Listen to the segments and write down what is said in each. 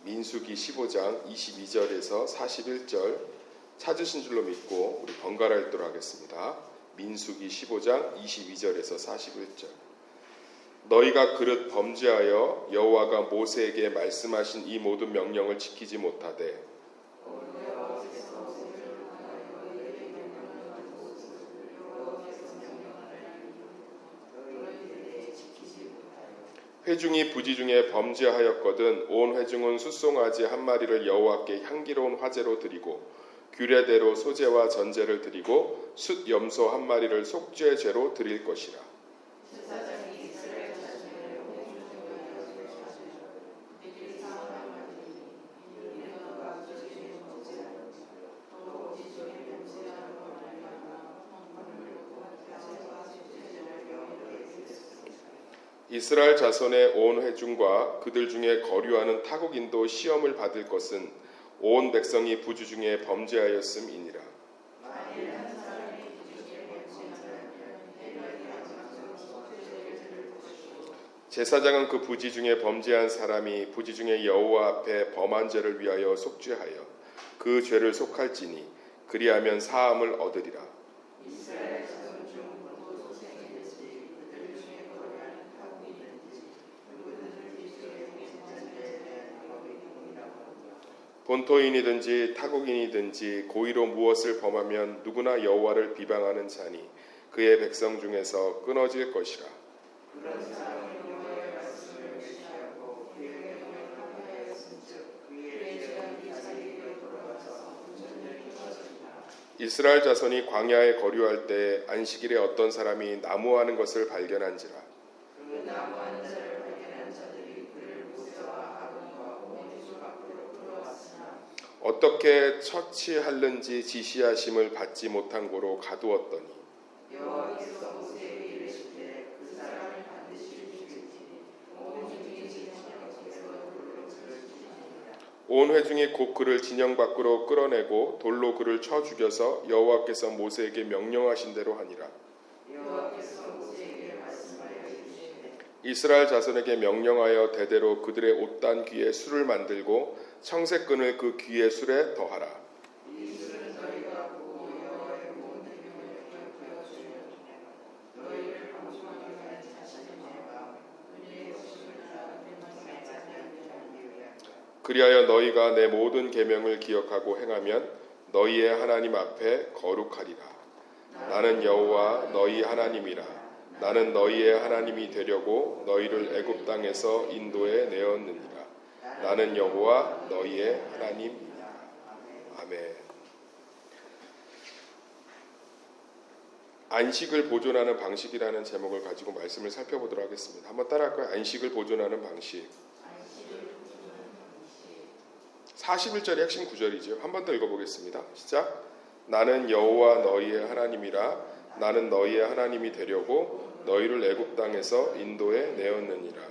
민수기 15장 22절에서 41절 찾으신 줄로 믿고 우리 번갈아 읽도록 하겠습니다. 민수기 15장 22절에서 41절. 너희가 그릇 범죄하여 여호와가 모세에게 말씀하신 이 모든 명령을 지키지 못하되 회중이 부지 중에 범죄하였거든 온 회중은 숫송아지 한 마리를 여호와께 향기로운 화제로 드리고 규례대로 소제와 전제를 드리고 숫 염소 한 마리를 속죄 죄로 드릴 것이라. 이스라엘 자손의 온 회중과 그들 중에 거류하는 타국인도 시험을 받을 것은 온 백성이 부지 중에 범죄하였음이니라. 제사장은 그 부지 중에 범죄한 사람이 부지 중에 여호와 앞에 범한 죄를 위하여 속죄하여 그 죄를 속할지니 그리하면 사함을 얻으리라. 본토인이든지 타국인이든지 고의로 무엇을 범하면 누구나 여호와를 비방하는 자니 그의 백성 중에서 끊어질 것이라. 이스라엘 자손이 광야에 거류할 때 안식일에 어떤 사람이 나무하는 것을 발견한지라. 어떻게 처치할는지 지시하심을 받지 못한 고로 가두었더니 온 회중이 곧 그를 진영 밖으로 끌어내고 돌로 그를 쳐 죽여서 여호와께서 모세에게 명령하신 대로 하니라. 이스라엘 자손에게 명령하여 대대로 그들의 옷단 귀에 술을 만들고 청색끈을 그 귀의 술에 더하라. 그리하여 너희가 내 모든 계명을 기억하고 행하면 너희의 하나님 앞에 거룩하리라. 나는 여호와 너희 하나님이라. 나는 너희의 하나님이 되려고 너희를 애굽 땅에서 인도해 내었느니라. 나는 여호와 너희의 하나님이니라. 아멘. 안식을 보존하는 방식이라는 제목을 가지고 말씀을 살펴보도록 하겠습니다. 한번 따라할까요? 안식을 보존하는 방식. 41절이 핵심 구절이죠. 한 번 더 읽어보겠습니다. 시작. 나는 여호와 너희의 하나님이라. 나는 너희의 하나님이 되려고 너희를 애굽 땅에서 인도해 내었느니라.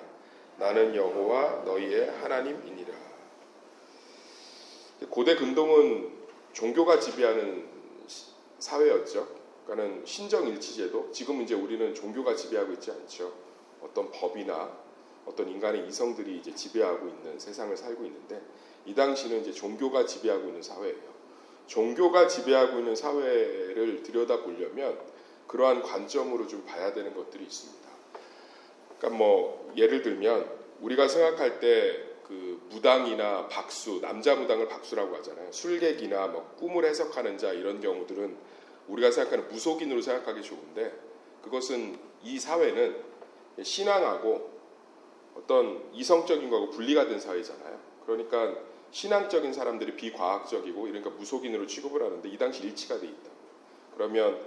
나는 여호와 너희의 하나님이니라. 고대 근동은 종교가 지배하는 사회였죠. 그러니까는 신정일치제도. 지금 이제 우리는 종교가 지배하고 있지 않죠. 어떤 법이나 어떤 인간의 이성들이 이제 지배하고 있는 세상을 살고 있는데 이 당시는 이제 종교가 지배하고 있는 사회예요. 종교가 지배하고 있는 사회를 들여다보려면 그러한 관점으로 좀 봐야 되는 것들이 있습니다. 그러니까 뭐 예를 들면 우리가 생각할 때 그 무당이나 박수, 남자 무당을 박수라고 하잖아요. 술객이나 뭐 꿈을 해석하는 자 이런 경우들은 우리가 생각하는 무속인으로 생각하기 좋은데 그것은 이 사회는 신앙하고 어떤 이성적인 거하고 분리가 된 사회잖아요. 그러니까 신앙적인 사람들이 비과학적이고 이러니까 무속인으로 취급을 하는데 이 당시 일치가 돼 있다. 그러면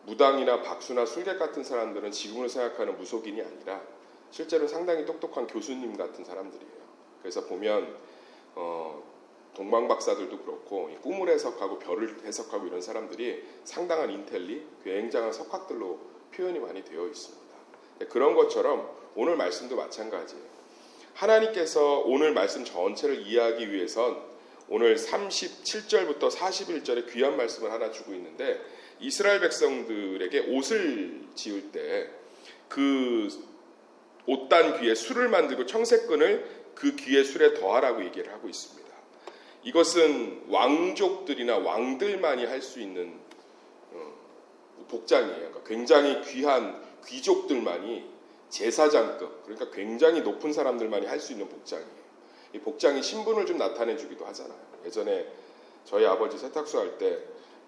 무당이나 박수나 술객 같은 사람들은 지금으로 생각하는 무속인이 아니라 실제로 상당히 똑똑한 교수님 같은 사람들이에요. 그래서 보면 동방박사들도 그렇고 꿈을 해석하고 별을 해석하고 이런 사람들이 상당한 인텔리, 굉장한 석학들로 표현이 많이 되어 있습니다. 그런 것처럼 오늘 말씀도 마찬가지예요. 하나님께서 오늘 말씀 전체를 이해하기 위해선 오늘 37절부터 41절에 귀한 말씀을 하나 주고 있는데 이스라엘 백성들에게 옷을 지을 때 그 옷단 귀에 술을 만들고 청색끈을 그 귀의 술에 더하라고 얘기를 하고 있습니다. 이것은 왕족들이나 왕들만이 할 수 있는 복장이에요. 그러니까 굉장히 귀한 귀족들만이 제사장급, 그러니까 굉장히 높은 사람들만이 할 수 있는 복장이에요. 이 복장이 신분을 좀 나타내주기도 하잖아요. 예전에 저희 아버지 세탁소 할 때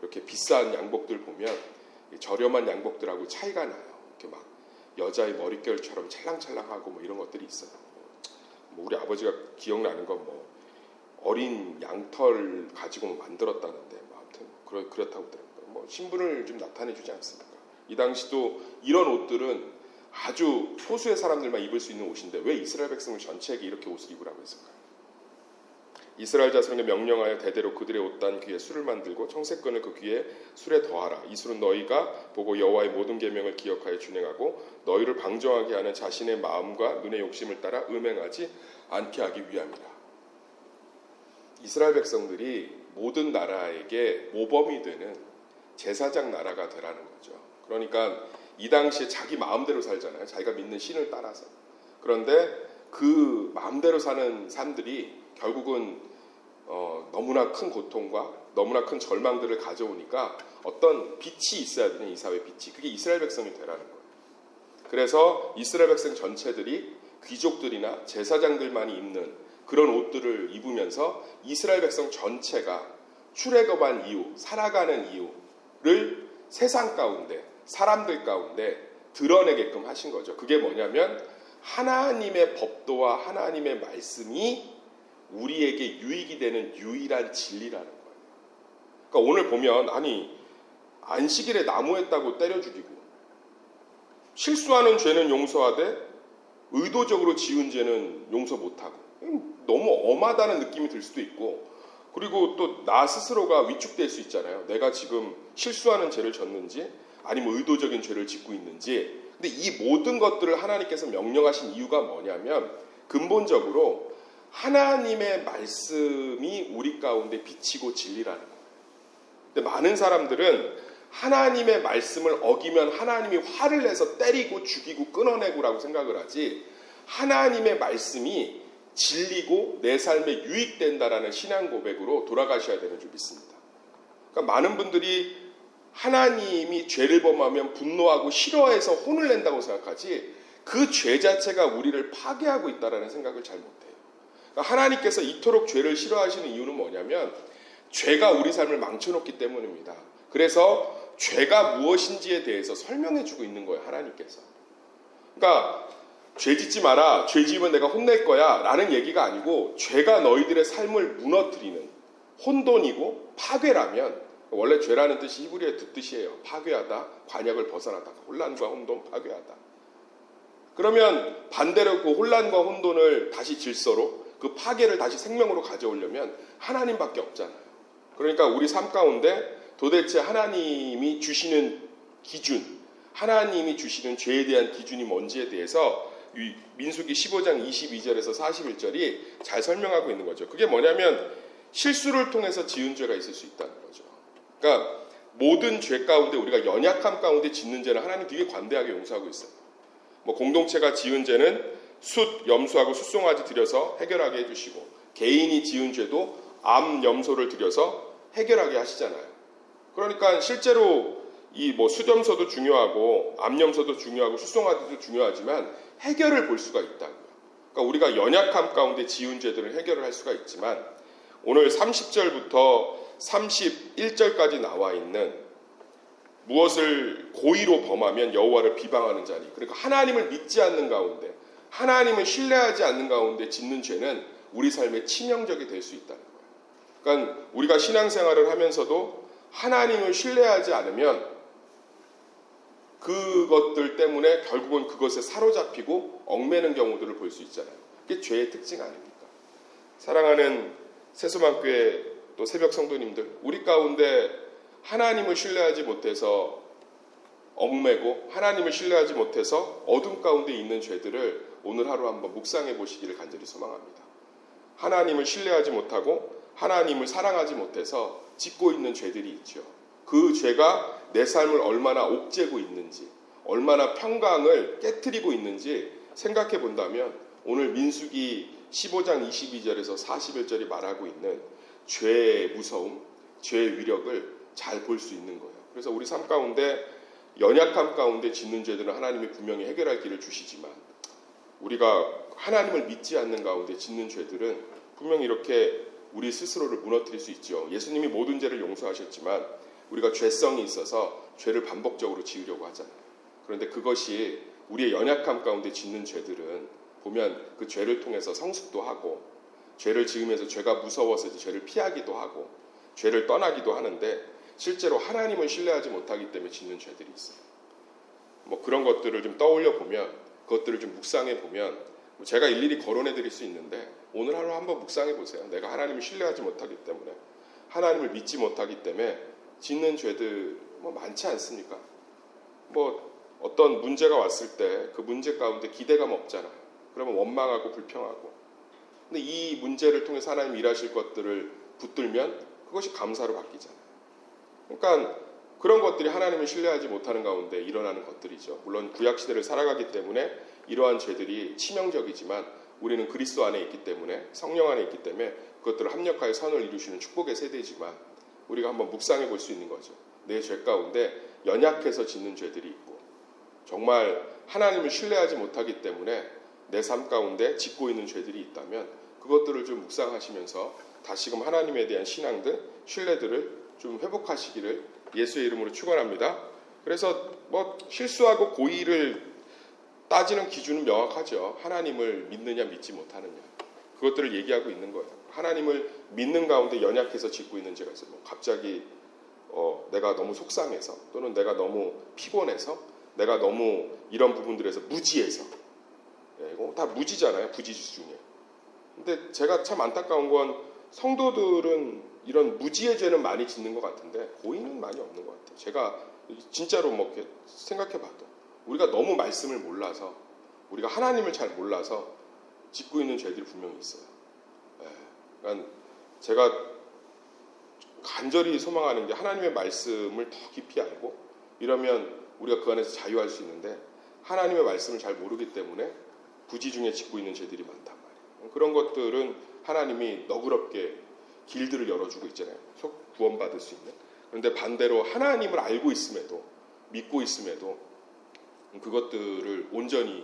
이렇게 비싼 양복들 보면 저렴한 양복들하고 차이가 나요. 이렇게 막 여자의 머릿결처럼 찰랑찰랑하고 뭐 이런 것들이 있어요. 뭐 우리 아버지가 기억나는 건 뭐 어린 양털 가지고 만들었다는데 뭐 아무튼 그렇다고 들었고요. 뭐 신분을 좀 나타내주지 않습니까? 이 당시도 이런 옷들은 아주 소수의 사람들만 입을 수 있는 옷인데 왜 이스라엘 백성을 전체에게 이렇게 옷을 입으라고 했을까요? 이스라엘 자손에게 명령하여 대대로 그들의 옷단 귀에 술을 만들고 청색건을 그 귀에 술에 더하라. 이 술은 너희가 보고 여호와의 모든 계명을 기억하여 준행하고 너희를 방종하게 하는 자신의 마음과 눈의 욕심을 따라 음행하지 않게 하기 위함이라. 이스라엘 백성들이 모든 나라에게 모범이 되는 제사장 나라가 되라는 거죠. 그러니까 이 당시에 자기 마음대로 살잖아요. 자기가 믿는 신을 따라서. 그런데 그 마음대로 사는 삶들이 결국은 너무나 큰 고통과 너무나 큰 절망들을 가져오니까 어떤 빛이 있어야 되는 이 사회 빛이. 그게 이스라엘 백성이 되라는 거예요. 그래서 이스라엘 백성 전체들이 귀족들이나 제사장들만이 입는 그런 옷들을 입으면서 이스라엘 백성 전체가 출애굽한 이유, 살아가는 이유를 세상 가운데, 사람들 가운데 드러내게끔 하신 거죠. 그게 뭐냐면 하나님의 법도와 하나님의 말씀이 우리에게 유익이 되는 유일한 진리라는 거예요. 그러니까 오늘 보면 아니 안식일에 나무했다고 때려 죽이고 실수하는 죄는 용서하되 의도적으로 지은 죄는 용서 못하고 너무 엄하다는 느낌이 들 수도 있고 그리고 또 나 스스로가 위축될 수 있잖아요. 내가 지금 실수하는 죄를 졌는지 아니면 의도적인 죄를 짓고 있는지. 근데 이 모든 것들을 하나님께서 명령하신 이유가 뭐냐면 근본적으로 하나님의 말씀이 우리 가운데 비치고 진리라는 거예요. 근데 많은 사람들은 하나님의 말씀을 어기면 하나님이 화를 내서 때리고 죽이고 끊어내고라고 생각을 하지 하나님의 말씀이 진리고 내 삶에 유익된다라는 신앙 고백으로 돌아가셔야 되는 줄 믿습니다. 그러니까 많은 분들이 하나님이 죄를 범하면 분노하고 싫어해서 혼을 낸다고 생각하지 그 죄 자체가 우리를 파괴하고 있다는 생각을 잘 못해요. 그러니까 하나님께서 이토록 죄를 싫어하시는 이유는 뭐냐면 죄가 우리 삶을 망쳐놓기 때문입니다. 그래서 죄가 무엇인지에 대해서 설명해주고 있는 거예요. 하나님께서. 그러니까 죄 짓지 마라. 죄 지으면 내가 혼낼 거야. 라는 얘기가 아니고 죄가 너희들의 삶을 무너뜨리는 혼돈이고 파괴라면 원래 죄라는 뜻이 히브리어의 두 뜻이에요. 파괴하다, 관역을 벗어나다. 혼란과 혼돈, 파괴하다. 그러면 반대로 그 혼란과 혼돈을 다시 질서로 그 파괴를 다시 생명으로 가져오려면 하나님밖에 없잖아요. 그러니까 우리 삶 가운데 도대체 하나님이 주시는 기준, 하나님이 주시는 죄에 대한 기준이 뭔지에 대해서 민수기 15장 22절에서 41절이 잘 설명하고 있는 거죠. 그게 뭐냐면 실수를 통해서 지은 죄가 있을 수 있다는 거죠. 그러니까 모든 죄 가운데 우리가 연약함 가운데 짓는 죄는 하나님 되게 관대하게 용서하고 있어요. 뭐 공동체가 지은 죄는 숫, 염소하고 숫송아지 들여서 해결하게 해주시고 개인이 지은 죄도 암, 염소를 들여서 해결하게 하시잖아요. 그러니까 실제로 이 뭐 숫염소도 중요하고 암염소도 중요하고 숫송아지도 중요하지만 해결을 볼 수가 있다고요. 그러니까 우리가 연약함 가운데 지은 죄들은 해결을 할 수가 있지만 오늘 30절부터 31절까지 나와 있는 무엇을 고의로 범하면 여호와를 비방하는 자니 그러니까 하나님을 믿지 않는 가운데 하나님을 신뢰하지 않는 가운데 짓는 죄는 우리 삶에 치명적이 될 수 있다는 거예요. 그러니까 우리가 신앙생활을 하면서도 하나님을 신뢰하지 않으면 그것들 때문에 결국은 그것에 사로잡히고 얽매는 경우들을 볼 수 있잖아요. 그게 죄의 특징 아닙니까? 사랑하는 새소망교회 또 새벽 성도님들, 우리 가운데 하나님을 신뢰하지 못해서 얽매고 하나님을 신뢰하지 못해서 어둠 가운데 있는 죄들을 오늘 하루 한번 묵상해 보시기를 간절히 소망합니다. 하나님을 신뢰하지 못하고 하나님을 사랑하지 못해서 짓고 있는 죄들이 있죠. 그 죄가 내 삶을 얼마나 옥죄고 있는지 얼마나 평강을 깨트리고 있는지 생각해 본다면 오늘 민수기 15장 22절에서 41절이 말하고 있는 죄의 무서움, 죄의 위력을 잘 볼 수 있는 거예요. 그래서 우리 삶 가운데 연약함 가운데 짓는 죄들은 하나님이 분명히 해결할 길을 주시지만 우리가 하나님을 믿지 않는 가운데 짓는 죄들은 분명히 이렇게 우리 스스로를 무너뜨릴 수 있죠. 예수님이 모든 죄를 용서하셨지만 우리가 죄성이 있어서 죄를 반복적으로 지으려고 하잖아요. 그런데 그것이 우리의 연약함 가운데 짓는 죄들은 보면 그 죄를 통해서 성숙도 하고 죄를 지으면서 죄가 무서워서 이제 죄를 피하기도 하고 죄를 떠나기도 하는데 실제로 하나님을 신뢰하지 못하기 때문에 짓는 죄들이 있어요. 뭐 그런 것들을 좀 떠올려 보면 그것들을 좀 묵상해 보면 제가 일일이 거론해 드릴 수 있는데 오늘 하루 한번 묵상해 보세요. 내가 하나님을 신뢰하지 못하기 때문에 하나님을 믿지 못하기 때문에 짓는 죄들 뭐 많지 않습니까? 뭐 어떤 문제가 왔을 때 그 문제 가운데 기대감 없잖아요. 그러면 원망하고 불평하고 근데 이 문제를 통해서 하나님 일하실 것들을 붙들면 그것이 감사로 바뀌잖아요. 그러니까 그런 것들이 하나님을 신뢰하지 못하는 가운데 일어나는 것들이죠. 물론 구약시대를 살아가기 때문에 이러한 죄들이 치명적이지만 우리는 그리스도 안에 있기 때문에 성령 안에 있기 때문에 그것들을 합력하여 선을 이루시는 축복의 세대지만 우리가 한번 묵상해 볼 수 있는 거죠. 내 죄 가운데 연약해서 짓는 죄들이 있고 정말 하나님을 신뢰하지 못하기 때문에 내 삶 가운데 짓고 있는 죄들이 있다면 그것들을 좀 묵상하시면서 다시금 하나님에 대한 신앙들, 신뢰들을 좀 회복하시기를 예수의 이름으로 축원합니다. 그래서 뭐 실수하고 고의를 따지는 기준은 명확하죠. 하나님을 믿느냐 믿지 못하느냐. 그것들을 얘기하고 있는 거예요. 하나님을 믿는 가운데 연약해서 짓고 있는 죄가 있어요. 뭐 갑자기 내가 너무 속상해서 또는 내가 너무 피곤해서 내가 너무 이런 부분들에서 무지해서 이거 다 무지잖아요. 부지수 중에. 근데 제가 참 안타까운 건 성도들은 이런 무지의 죄는 많이 짓는 것 같은데 고의는 많이 없는 것 같아요. 제가 진짜로 뭐 이렇게 생각해봐도 우리가 너무 말씀을 몰라서 우리가 하나님을 잘 몰라서 짓고 있는 죄들이 분명히 있어요. 그러니까 제가 간절히 소망하는 게 하나님의 말씀을 더 깊이 알고 이러면 우리가 그 안에서 자유할 수 있는데 하나님의 말씀을 잘 모르기 때문에 부지 중에 짓고 있는 죄들이 많단 말이에요. 그런 것들은 하나님이 너그럽게 길들을 열어주고 있잖아요. 속 구원받을 수 있는. 그런데 반대로 하나님을 알고 있음에도 믿고 있음에도 그것들을 온전히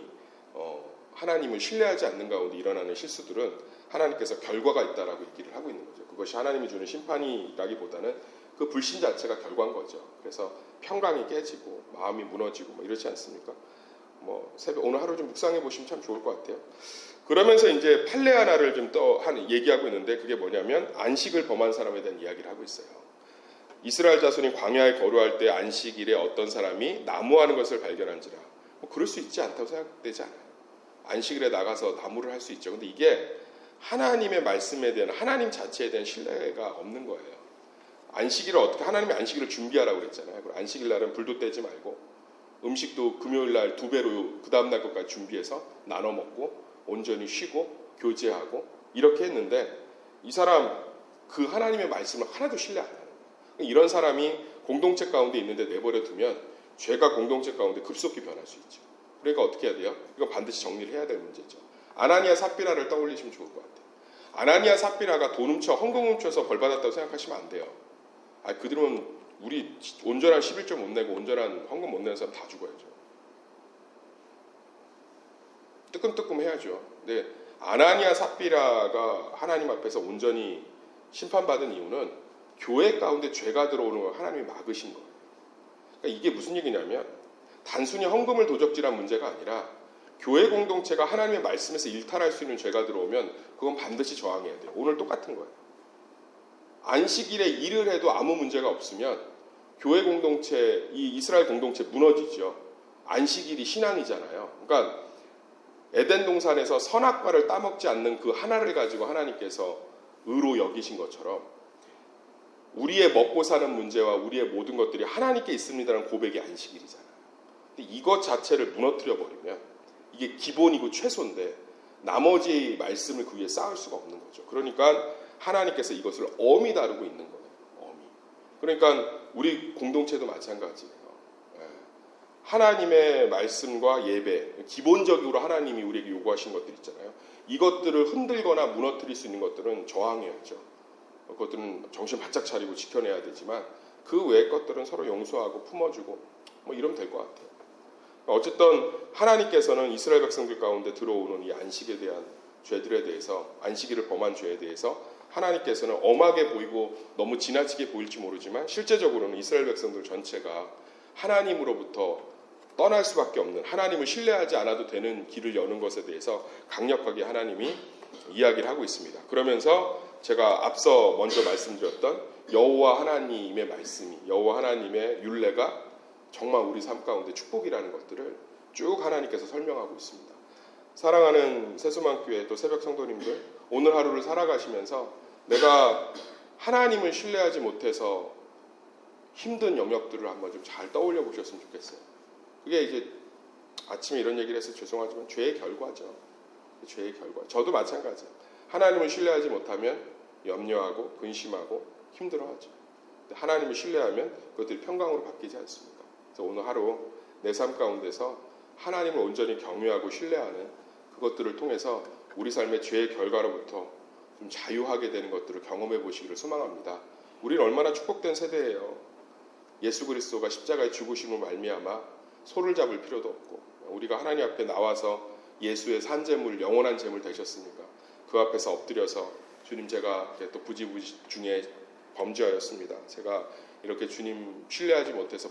하나님을 신뢰하지 않는 가운데 일어나는 실수들은 하나님께서 결과가 있다라고 얘기를 하고 있는 거죠. 그것이 하나님이 주는 심판이라기보다는 그 불신 자체가 결과인 거죠. 그래서 평강이 깨지고 마음이 무너지고 뭐 이렇지 않습니까? 뭐 새벽 오늘 하루 좀 묵상해 보시면 참 좋을 것 같아요. 그러면서 이제 판례 하나를 좀 얘기하고 있는데 그게 뭐냐면 안식을 범한 사람에 대한 이야기를 하고 있어요. 이스라엘 자손이 광야에 거류할 때 안식일에 어떤 사람이 나무하는 것을 발견한지라. 뭐 그럴 수 있지 않다고 생각되지 않아요. 안식일에 나가서 나무를 할 수 있죠. 근데 이게 하나님의 말씀에 대한 하나님 자체에 대한 신뢰가 없는 거예요. 안식일을 어떻게 하나님의 안식일을 준비하라고 그랬잖아요. 그리고 안식일 날은 불도 떼지 말고 음식도 금요일 날 2배로 그 다음 날 것까지 준비해서 나눠 먹고 온전히 쉬고 교제하고 이렇게 했는데 이 사람 그 하나님의 말씀을 하나도 신뢰 안 하는 거예요. 이런 사람이 공동체 가운데 있는데 내버려 두면 죄가 공동체 가운데 급속히 변할 수 있죠. 그러니까 어떻게 해야 돼요? 이건 반드시 정리를 해야 될 문제죠. 아나니아 삽비라를 떠올리시면 좋을 것 같아요. 아나니아 삽비라가 돈 훔쳐 헌금 훔쳐서 벌 받았다고 생각하시면 안 돼요. 그들은 우리 온전한 11조 못 내고 온전한 헌금 못 내는 사람 다 죽어야죠. 뜨끔뜨끔 해야죠. 근데 아나니아 삽비라가 하나님 앞에서 온전히 심판받은 이유는 교회 가운데 죄가 들어오는 걸 하나님이 막으신 거예요. 그러니까 이게 무슨 얘기냐면 단순히 헌금을 도적질한 문제가 아니라 교회 공동체가 하나님의 말씀에서 일탈할 수 있는 죄가 들어오면 그건 반드시 저항해야 돼요. 오늘 똑같은 거예요. 안식일에 일을 해도 아무 문제가 없으면 교회 공동체, 이 이스라엘 공동체 무너지죠. 안식일이 신앙이잖아요. 그러니까 에덴 동산에서 선악과를 따먹지 않는 그 하나를 가지고 하나님께서 의로 여기신 것처럼 우리의 먹고 사는 문제와 우리의 모든 것들이 하나님께 있습니다라는 고백이 안식일이잖아요. 근데 이것 자체를 무너뜨려 버리면 이게 기본이고 최소인데 나머지 말씀을 그 위에 쌓을 수가 없는 거죠. 그러니까 하나님께서 이것을 엄히 다루고 있는 거예요. 엄히. 그러니까 우리 공동체도 마찬가지예요. 하나님의 말씀과 예배, 기본적으로 하나님이 우리에게 요구하신 것들 있잖아요. 이것들을 흔들거나 무너뜨릴 수 있는 것들은 저항해야죠. 그것들은 정신 바짝 차리고 지켜내야 되지만 그 외의 것들은 서로 용서하고 품어주고 뭐 이러면 될 것 같아요. 어쨌든 하나님께서는 이스라엘 백성들 가운데 들어오는 이 안식에 대한 죄들에 대해서, 안식일을 범한 죄에 대해서 하나님께서는 엄하게 보이고 너무 지나치게 보일지 모르지만 실제적으로는 이스라엘 백성들 전체가 하나님으로부터 떠날 수밖에 없는, 하나님을 신뢰하지 않아도 되는 길을 여는 것에 대해서 강력하게 하나님이 이야기를 하고 있습니다. 그러면서 제가 앞서 먼저 말씀드렸던 여호와 하나님의 말씀이, 여호와 하나님의 율례가 정말 우리 삶 가운데 축복이라는 것들을 쭉 하나님께서 설명하고 있습니다. 사랑하는 세수만교회 또 새벽 성도님들, 오늘 하루를 살아가시면서 내가 하나님을 신뢰하지 못해서 힘든 영역들을 한번 좀 잘 떠올려 보셨으면 좋겠어요. 그게 이제 아침에 이런 얘기를 해서 죄송하지만 죄의 결과죠. 죄의 결과. 저도 마찬가지예요. 하나님을 신뢰하지 못하면 염려하고 근심하고 힘들어하죠. 하나님을 신뢰하면 그것들이 평강으로 바뀌지 않습니까? 그래서 오늘 하루 내 삶 가운데서 하나님을 온전히 경외하고 신뢰하는 그것들을 통해서 우리 삶의 죄의 결과로부터 좀 자유하게 되는 것들을 경험해 보시기를 소망합니다. 우리는 얼마나 축복된 세대예요. 예수 그리스도가 십자가의 죽으심을 말미암아 소를 잡을 필요도 없고, 우리가 하나님 앞에 나와서 예수의 산재물, 영원한 재물 되셨으니까 그 앞에서 엎드려서 주님, 제가 또 부지부지 중에 범죄하였습니다. 제가 이렇게 주님 신뢰하지 못해서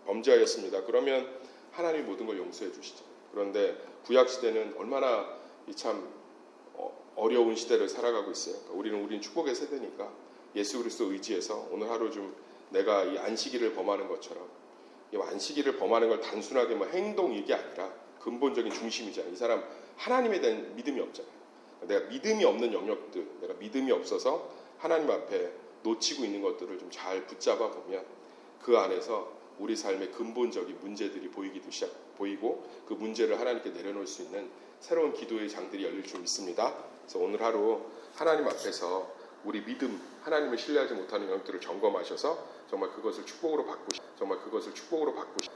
범죄하였습니다. 그러면 하나님이 모든 걸 용서해 주시죠. 그런데 구약 시대는 얼마나 참 어려운 시대를 살아가고 있어요. 우리는 축복의 세대니까 예수 그리스도 의지해서 오늘 하루 좀 내가 이 안식일을 범하는 것처럼, 이 안식일을 범하는 걸 단순하게 뭐 행동 이게 아니라 근본적인 중심이잖아요. 이 사람 하나님에 대한 믿음이 없잖아요. 내가 믿음이 없는 영역들, 내가 믿음이 없어서 하나님 앞에 놓치고 있는 것들을 좀 잘 붙잡아 보면 그 안에서 우리 삶의 근본적인 문제들이 보이고 그 문제를 하나님께 내려놓을 수 있는 새로운 기도의 장들이 열릴 줄 믿습니다. 그래서 오늘 하루 하나님 앞에서 우리 믿음, 하나님을 신뢰하지 못하는 영역들을 점검하셔서 정말 그것을 축복으로 바꾸시,